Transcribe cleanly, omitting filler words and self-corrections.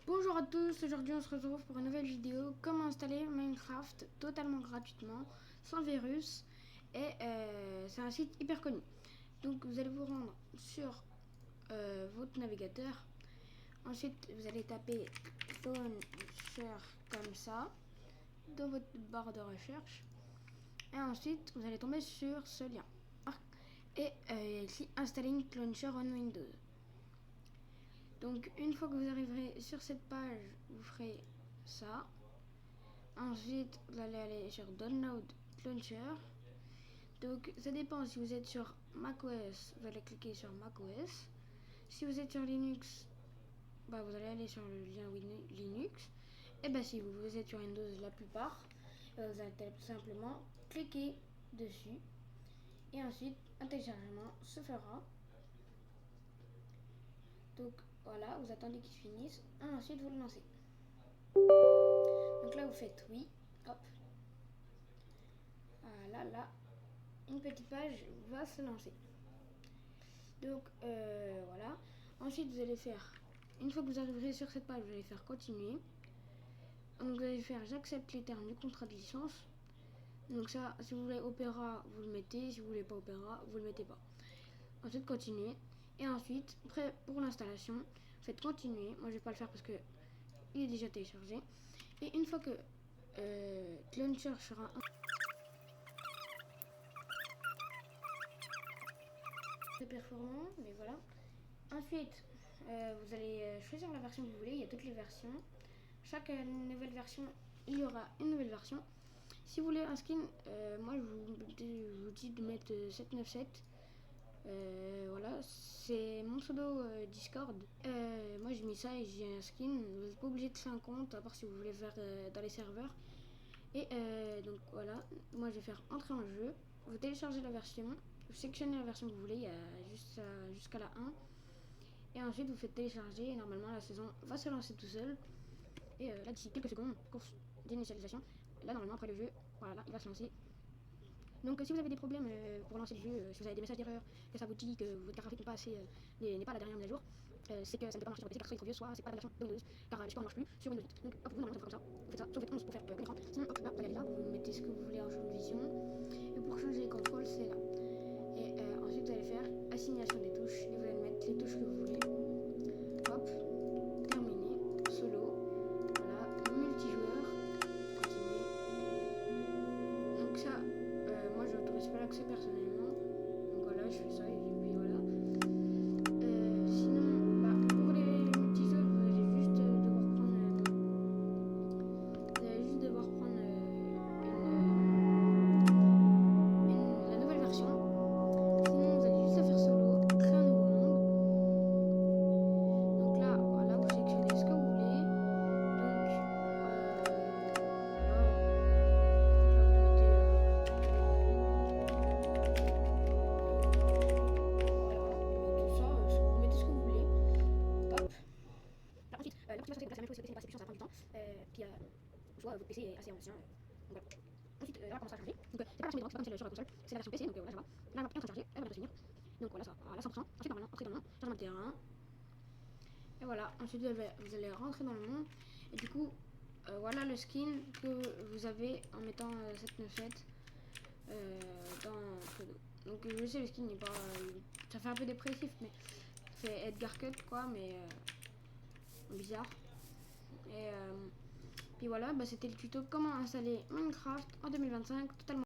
Bonjour à tous, aujourd'hui on se retrouve pour une nouvelle vidéo comment installer Minecraft totalement gratuitement, sans virus, et c'est un site hyper connu. Donc vous allez vous rendre sur votre navigateur, ensuite vous allez taper Launcher comme ça dans votre barre de recherche, et ensuite vous allez tomber sur ce lien, et ici Installing Launcher on Windows. Donc une fois que vous arriverez sur cette page, vous ferez ça. Ensuite, vous allez aller sur Download Launcher. Donc ça dépend, si vous êtes sur macOS, vous allez cliquer sur macOS. Si vous êtes sur Linux, vous allez aller sur le lien Linux. Et si vous êtes sur Windows, la plupart, vous allez tout simplement cliquer dessus. Et ensuite, un téléchargement se fera. Donc voilà, vous attendez qu'il finisse et ensuite vous le lancez. Donc là vous faites oui, hop. Voilà, là, une petite page va se lancer. Donc voilà. Ensuite vous allez faire, une fois que vous arriverez sur cette page, vous allez faire continuer. Donc vous allez faire j'accepte les termes du contrat de licence. Donc ça, si vous voulez Opera, vous le mettez. Si vous voulez pas Opera, vous le mettez pas. Ensuite continuer. Et ensuite, prêt pour l'installation, faites continuer. Moi je vais pas le faire parce que il est déjà téléchargé. Et une fois que Launcher sera très performant, mais voilà. Ensuite, vous allez choisir la version que vous voulez. Il y a toutes les versions. Chaque nouvelle version, il y aura une nouvelle version. Si vous voulez un skin, moi je vous dis de mettre 797. Voilà, c'est mon pseudo Discord. Moi j'ai mis ça et j'ai un skin. Vous n'êtes pas obligé de faire un compte, à part si vous voulez faire dans les serveurs. Et donc voilà, moi je vais faire entrer en jeu. Vous téléchargez la version, vous sélectionnez la version que vous voulez, il y a jusqu'à la 1. Et ensuite vous faites télécharger et normalement la saison va se lancer tout seul. Et là d'ici quelques secondes, course d'initialisation. Là normalement après le jeu, voilà, il va se lancer. Donc si vous avez des problèmes pour lancer le jeu, si vous avez des messages d'erreur, que ça vous dit que votre carte graphique n'est pas à la dernière mise à jour, c'est que ça ne peut pas marcher sur PC car soit il est trop vieux, soit c'est pas la version Windows, car le support ne marche plus sur Windows 8. Donc hop, vous normalement ça comme ça, vous faites ça, sauf 11 pour faire l'écran, sinon hop là, regardez là, vous mettez ce que vous voulez en champ de vision, et pour changer les contrôles c'est là. Et ensuite vous allez faire assignation des touches, et vous allez mettre les touches que vous voulez, hop, terminé, solo, voilà, multijoueur, continuer. Donc ça, moi je n'autorise pas l'accès personnellement, donc voilà, je fais ça et puis voilà. Sinon, pour les multijoueurs, vous allez juste devoir prendre la nouvelle version. Sinon vous allez juste faire solo, créer un nouveau monde. Donc là, voilà, vous sélectionnez ce que vous voulez. Donc ensuite, l'optimisation c'est la même chose sur le PC, mais pas assez puissant, ça prend du temps. Puis, soit votre PC est assez ancien. Donc voilà. Ensuite, là, comment ça a changé. Donc, c'est pas la version des droits, c'est pas comme celle sur la console, c'est la version PC, donc voilà, ça va. Là, on va en train de charger, elle va se finir. Donc voilà, ça va à 100%. Ensuite, normalement, entrer dans le monde, changement de terrain. Et voilà, ensuite, vous allez rentrer dans le monde. Et du coup, voilà le skin que vous avez en mettant 797 dans Pseudo. Donc, je sais, le skin n'est pas. Ça fait un peu dépressif, mais c'est Edgar Cut, quoi, mais. Bizarre. Et puis voilà, c'était le tuto comment installer Minecraft en 2025 totalement